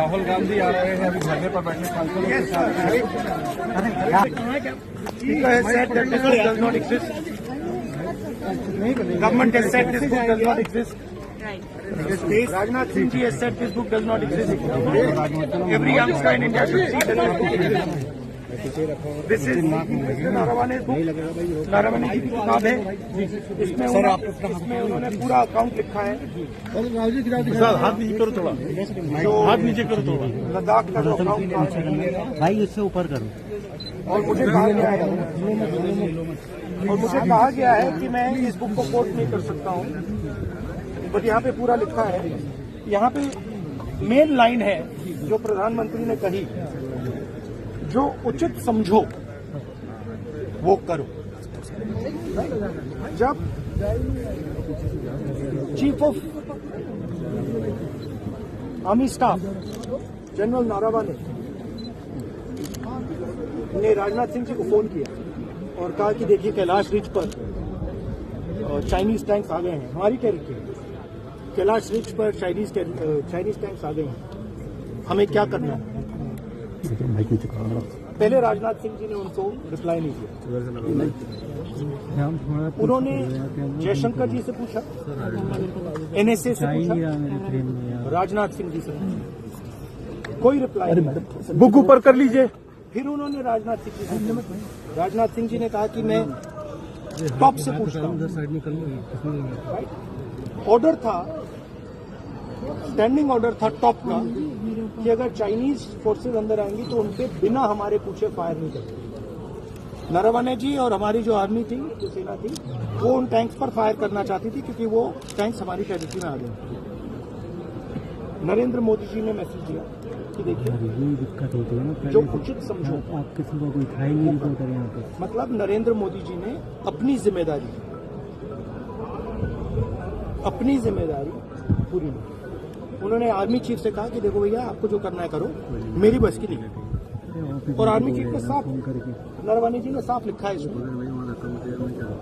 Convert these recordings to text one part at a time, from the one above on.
राहुल गांधी आ रहे हैं अभी धरने पर बैठे सांसदों के साथ। Government has said this book does not exist. Rajnath Singh ji has said this book does not exist. Every youngster in India should see this book. This is Naravane book. Naravane की किताब है। इसमें उन्होंने पूरा अकाउंट लिखा है। हाथ नीचे करो थोड़ा, हाथ नीचे करो थोड़ा। लद्दाख का जो अकाउंट था भाई इससे ऊपर करो। और मुझे कहा गया है कि मैं इस बुक को कोट नहीं कर सकता हूँ, बट यहाँ पे पूरा लिखा है। यहाँ पे मेन लाइन है जो प्रधानमंत्री ने कही, जो उचित समझो वो करो। जब chief of army staff general Naravane ने राजनाथ सिंह जी को फोन किया और कहा कि देखिए कैलाश रिज पर चाइनीज टैंक्स आ गए हैं, हमारी टेरिटरी कैलाश रिज पर चाइनीज टैंक्स आ गए हैं, हमें क्या करना है। पहले राजनाथ सिंह जी ने उनको रिप्लाई नहीं किया। उन्होंने जयशंकर जी से पूछा, एनएसए से पूछा, राजनाथ सिंह जी से कोई रिप्लाई नहीं। बुक ऊपर कर लीजिए। फिर उन्होंने राजनाथ सिंह जी से, राजनाथ सिंह जी ने कहा कि मैं टॉप से पूछता हूं। ऑर्डर था, स्टैंडिंग ऑर्डर था टॉप का कि अगर चाइनीज फोर्सेज अंदर आएंगी तो उनपे बिना हमारे पूछे फायर नहीं करते। नारावाने जी और हमारी जो आर्मी थी, जो सेना थी, वो उन टैंक्स पर फायर करना चाहती थी क्योंकि वो टैंक्स हमारी टेरिटरी में आ गए। नरेंद्र मोदी जी ने मैसेज दिया कि देखिए दिक्कत होती है ना, जो उचित समझो। आप किसी को कोई था ही नहीं रिपोर्टर यहाँ पे। मतलब नरेंद्र मोदी जी ने अपनी जिम्मेदारी पूरी नहीं। उन्होंने आर्मी चीफ से कहा कि देखो भैया, आपको जो करना है करो, मेरी बस की नहीं। और आर्मी चीफ ने साफ, नरवाने जी ने साफ लिखा है इसमें,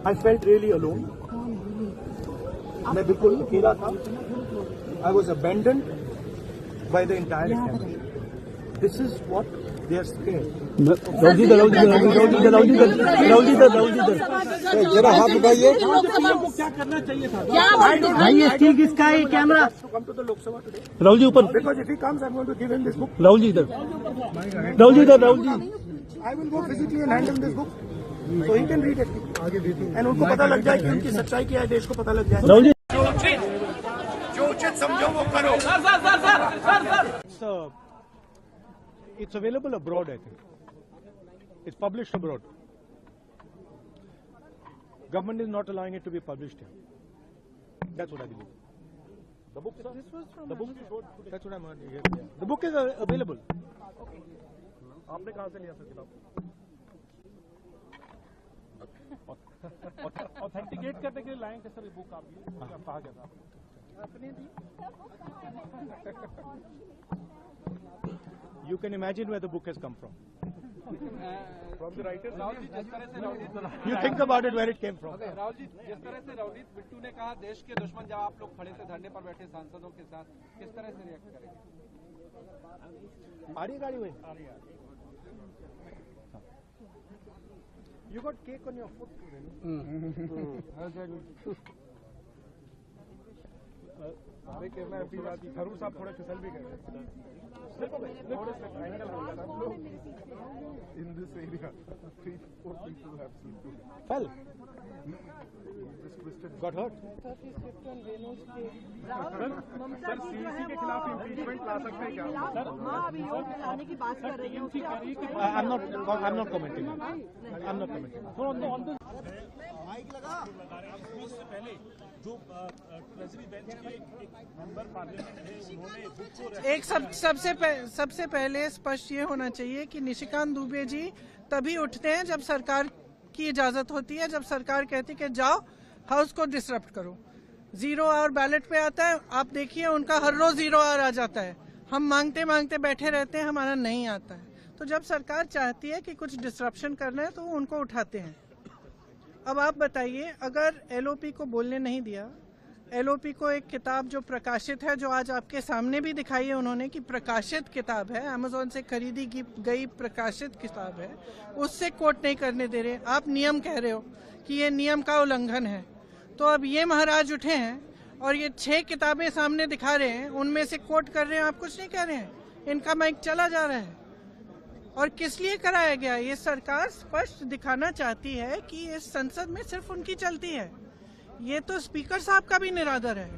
आई फेल्ट रियली अलोन। मैं बिल्कुल अकेला था। I was abandoned by the entire family. This is what they are scared. जरा हाथ उठाइए। क्या करना चाहिए था? भाई ये स्टिक इसका है, camera. Come to the Lok Sabha today Rahul ji ऊपर, because if he comes I am going to give him this book. Rahul ji इधर, राहुल जी इधर, राहुल जी। I will go physically and hand him this book so he can read it and उनको पता लग जाए कि उनकी सच्चाई क्या है, देश को पता लग जाए। राहुल जी, जो उचित समझो वो करो। it's available abroad, I think. It's published abroad. Government is not allowing it to be published here. That's what I believe. The book, sir? The book, that's what I'm here. The book is available. आपने कहाँ से लिया sir किताब? Authenticate करने के लिए लाएंगे sir ये बुक आप कहा गया था अपने दी। You can imagine where the book has come from. From the writer. You think about it where it came from. Rahul ji, जिस तरह से रवनीत बिट्टू ने कहा देश के दुश्मन, जब आप लोग खड़े थे धरने पर बैठे सांसदों के साथ, किस तरह से रिएक्ट करेंगे? आ रही गाड़ी में? You got cake on your foot today. सारे कहना है अपनी बात। थरूर साहब थोड़े फिसल भी गए। In this area, 3-4 people have seen. Fell. Got hurt. Sir CEC के खिलाफ इम्पीचमेंट ला सकते हैं क्या? सर महाअभियोग लाने की बात कर रही है। I'm not commenting. I'm not commenting. उससे पहले जो ट्रेजरी बेंच के एक मेंबर पार्लियामेंट थे, उन्होंने बुक को एक सबसे पहले स्पष्ट ये होना चाहिए कि निशिकांत दुबे जी तभी उठते हैं जब सरकार की इजाजत होती है, जब सरकार कहती है कि जाओ हाउस को डिसरप्ट करो। 0 आवर बैलेट पे आता है, आप देखिए उनका हर रोज 0 आवर आ जाता है। हम मांगते मांगते बैठे रहते हैं, हमारा नहीं आता है। तो जब सरकार चाहती है कि कुछ डिसरप्शन करना है तो वो उनको उठाते हैं। अब आप बताइए, अगर एलओपी को बोलने नहीं दिया, एलओपी को एक किताब जो प्रकाशित है, जो आज आपके सामने भी दिखाई है उन्होंने कि प्रकाशित किताब है, अमेज़न से खरीदी गई प्रकाशित किताब है, उससे कोट नहीं करने दे रहे। आप नियम कह रहे हो कि ये नियम का उल्लंघन है। तो अब ये महाराज उठे हैं और ये 6 किताबें सामने दिखा रहे हैं, उनमें से कोट कर रहे हैं, आप कुछ नहीं कह रहे हैं। इनका माइक चला जा रहा है। और किस लिए कराया गया? ये सरकार स्पष्ट दिखाना चाहती है कि इस संसद में सिर्फ उनकी चलती है। ये तो स्पीकर साहब का भी निरादर है,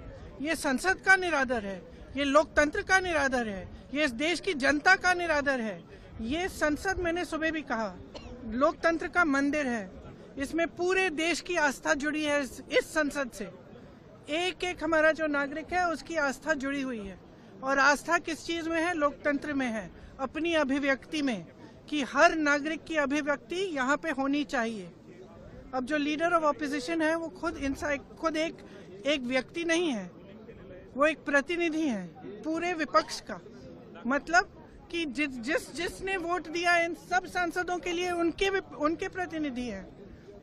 ये संसद का निरादर है, ये लोकतंत्र का निरादर है, ये इस देश की जनता का निरादर है। ये संसद, मैंने सुबह भी कहा, लोकतंत्र का मंदिर है। इसमें पूरे देश की आस्था जुड़ी है। इस संसद से एक एक हमारा जो नागरिक है उसकी आस्था जुड़ी हुई है। और आस्था किस चीज में है? लोकतंत्र में है, अपनी अभिव्यक्ति में, कि हर नागरिक की अभिव्यक्ति यहाँ पे होनी चाहिए। अब जो लीडर ऑफ ऑपोजिशन है वो खुद एक व्यक्ति नहीं है, वो एक प्रतिनिधि है पूरे विपक्ष का। मतलब कि जिसने वोट दिया इन सब सांसदों के लिए उनके प्रतिनिधि हैं।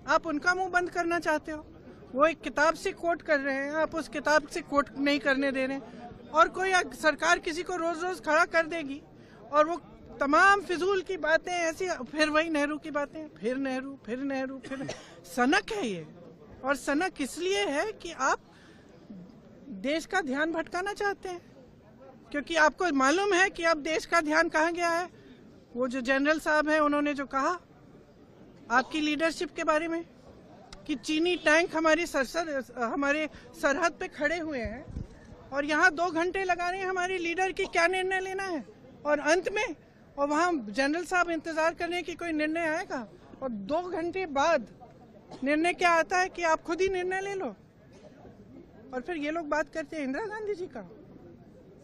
आप उनका मुंह बंद करना चाहते हो। वो एक किताब से कोट कर रहे हैं, आप उस किताब से कोट नहीं करने दे रहे। और कोई सरकार किसी को रोज रोज खड़ा कर देगी और वो तमाम फिजूल की बातें ऐसी, फिर वही नेहरू की बातें, फिर नेहरू। सनक है ये। और सनक इसलिए है कि आप देश का ध्यान भटकाना चाहते हैं, क्योंकि आपको मालूम है कि अब देश का ध्यान कहाँ गया है। वो जो जनरल साहब हैं उन्होंने जो कहा आपकी लीडरशिप के बारे में कि चीनी टैंक हमारे सरहद पे खड़े हुए हैं और यहाँ 2 घंटे लगा रहे हैं हमारे लीडर की क्या निर्णय लेना है। और अंत में और वहाँ जनरल साहब इंतजार कर रहे हैं कि कोई निर्णय आएगा, और 2 घंटे बाद निर्णय क्या आता है कि आप खुद ही निर्णय ले लो। और फिर ये लोग बात करते हैं इंदिरा गांधी जी का,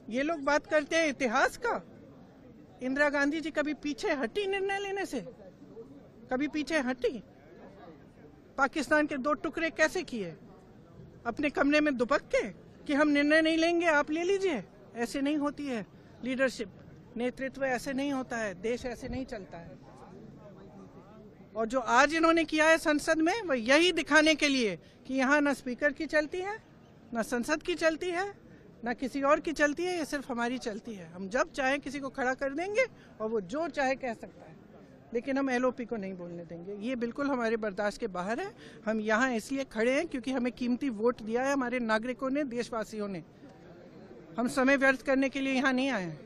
ये लोग बात करते हैं इतिहास का। इंदिरा गांधी जी कभी पीछे हटी निर्णय लेने से? कभी पीछे हटी? पाकिस्तान के 2 टुकड़े कैसे किए? अपने कमरे में दुबक के कि हम निर्णय नहीं लेंगे, आप ले लीजिए। ऐसे नहीं होती है लीडरशिप, नेतृत्व ऐसे नहीं होता है, देश ऐसे नहीं चलता है। और जो आज इन्होंने किया है संसद में, वह यही दिखाने के लिए कि यहाँ न स्पीकर की चलती है, न संसद की चलती है, न किसी और की चलती है, ये सिर्फ हमारी चलती है। हम जब चाहे किसी को खड़ा कर देंगे और वो जो चाहे कह सकता है, लेकिन हम एलओपी को नहीं बोलने देंगे। ये बिल्कुल हमारे बर्दाश्त के बाहर है। हम यहाँ इसलिए खड़े हैं क्योंकि हमें कीमती वोट दिया है हमारे नागरिकों ने, देशवासियों ने। हम समय व्यर्थ करने के लिए यहाँ नहीं आए हैं।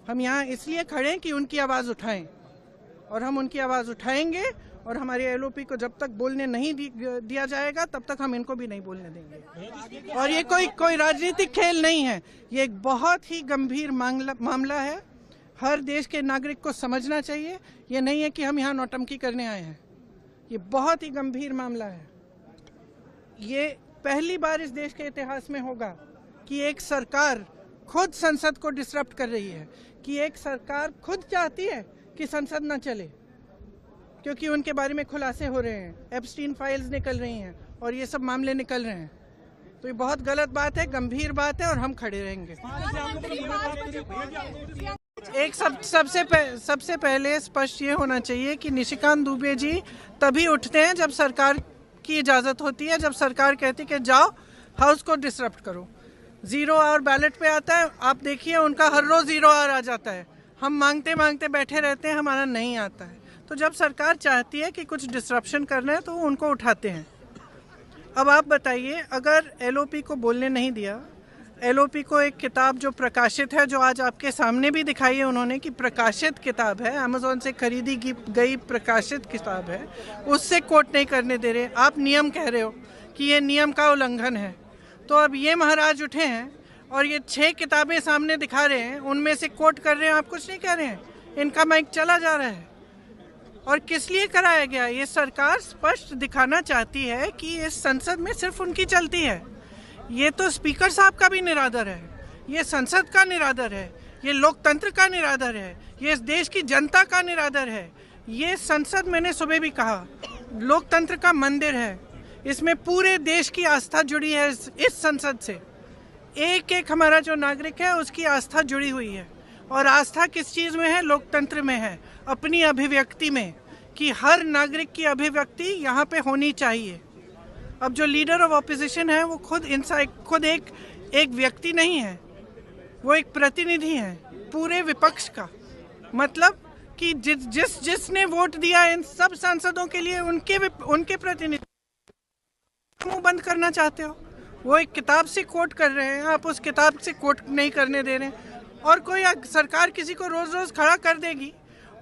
हम यहाँ इसलिए खड़े हैं कि उनकी आवाज़ उठाएं, और हम उनकी आवाज़ उठाएंगे। और हमारे एलओपी को जब तक बोलने नहीं दिया जाएगा तब तक हम इनको भी नहीं बोलने देंगे। और ये कोई राजनीतिक खेल नहीं है, ये एक बहुत ही गंभीर मामला है। हर देश के नागरिक को समझना चाहिए। ये नहीं है कि हम यहाँ नौटंकी करने आए हैं, ये बहुत ही गंभीर मामला है। ये पहली बार इस देश के इतिहास में होगा कि एक सरकार खुद संसद को डिसरप्ट कर रही है, कि एक सरकार खुद चाहती है कि संसद न चले, क्योंकि उनके बारे में खुलासे हो रहे हैं, एप्स्टीन फाइल्स निकल रही हैं और ये सब मामले निकल रहे हैं। तो ये बहुत गलत बात है, गंभीर बात है, और हम खड़े रहेंगे। एक सबसे पहले स्पष्ट ये होना चाहिए कि निशिकांत दुबे जी तभी उठते हैं जब सरकार की इजाज़त होती है, जब सरकार कहती है कि जाओ हाउस को डिसरप्ट करो। 0 आवर बैलेट पे आता है, आप देखिए उनका हर रोज 0 आवर आ जाता है। हम मांगते मांगते बैठे रहते हैं, हमारा नहीं आता है। तो जब सरकार चाहती है कि कुछ डिसरप्शन करना है तो उनको उठाते हैं। अब आप बताइए, अगर एलओपी को बोलने नहीं दिया, एलओपी को एक किताब जो प्रकाशित है, जो आज आपके सामने भी दिखाई है उन्होंने कि प्रकाशित किताब है, अमेज़न से खरीदी गई प्रकाशित किताब है, उससे कोट नहीं करने दे रहे। आप नियम कह रहे हो कि ये नियम का उल्लंघन है। तो अब ये महाराज उठे हैं और ये 6 किताबें सामने दिखा रहे हैं, उनमें से कोट कर रहे हैं, आप कुछ नहीं कह रहे हैं। इनका माइक चला जा रहा है। और किस लिए कराया गया? ये सरकार स्पष्ट दिखाना चाहती है कि इस संसद में सिर्फ उनकी चलती है। ये तो स्पीकर साहब का भी निरादर है, ये संसद का निरादर है, ये लोकतंत्र का निरादर है, ये इस देश की जनता का निरादर है। ये संसद, मैंने सुबह भी कहा, लोकतंत्र का मंदिर है। इसमें पूरे देश की आस्था जुड़ी है। इस संसद से एक एक हमारा जो नागरिक है उसकी आस्था जुड़ी हुई है। और आस्था किस चीज़ में है? लोकतंत्र में है, अपनी अभिव्यक्ति में, कि हर नागरिक की अभिव्यक्ति यहाँ पे होनी चाहिए। अब जो लीडर ऑफ ऑपोजिशन है वो खुद एक व्यक्ति नहीं है, वो एक प्रतिनिधि है पूरे विपक्ष का। मतलब कि जिसने वोट दिया इन सब सांसदों के लिए उनके प्रतिनिधि मुंह बंद करना चाहते हो। वो एक किताब से कोट कर रहे हैं, आप उस किताब से कोट नहीं करने दे रहे हैं। और कोई सरकार किसी को रोज रोज खड़ा कर देगी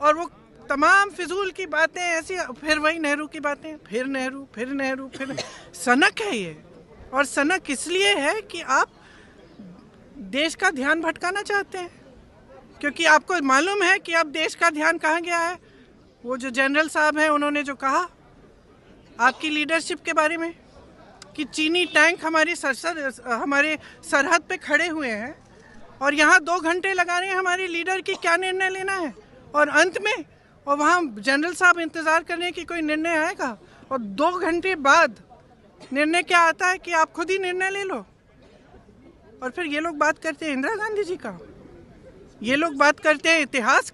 और वो तमाम फिजूल की बातें ऐसी, फिर वही नेहरू की बातें, फिर नेहरू। सनक है ये, और सनक इसलिए है कि आप देश का ध्यान भटकाना चाहते हैं, क्योंकि आपको मालूम है कि अब देश का ध्यान कहाँ गया है। वो जो जनरल साहब हैं उन्होंने जो कहा आपकी लीडरशिप के बारे में कि चीनी टैंक हमारे सरहद पे खड़े हुए हैं और यहाँ 2 घंटे लगा रहे हैं हमारे लीडर की क्या निर्णय लेना है, और अंत में और वहाँ जनरल साहब इंतज़ार कर रहे हैं कि कोई निर्णय आएगा, और 2 घंटे बाद निर्णय क्या आता है कि आप खुद ही निर्णय ले लो। और फिर ये लोग बात करते हैं इंदिरा गांधी जी का, ये लोग बात करते हैं इतिहास का।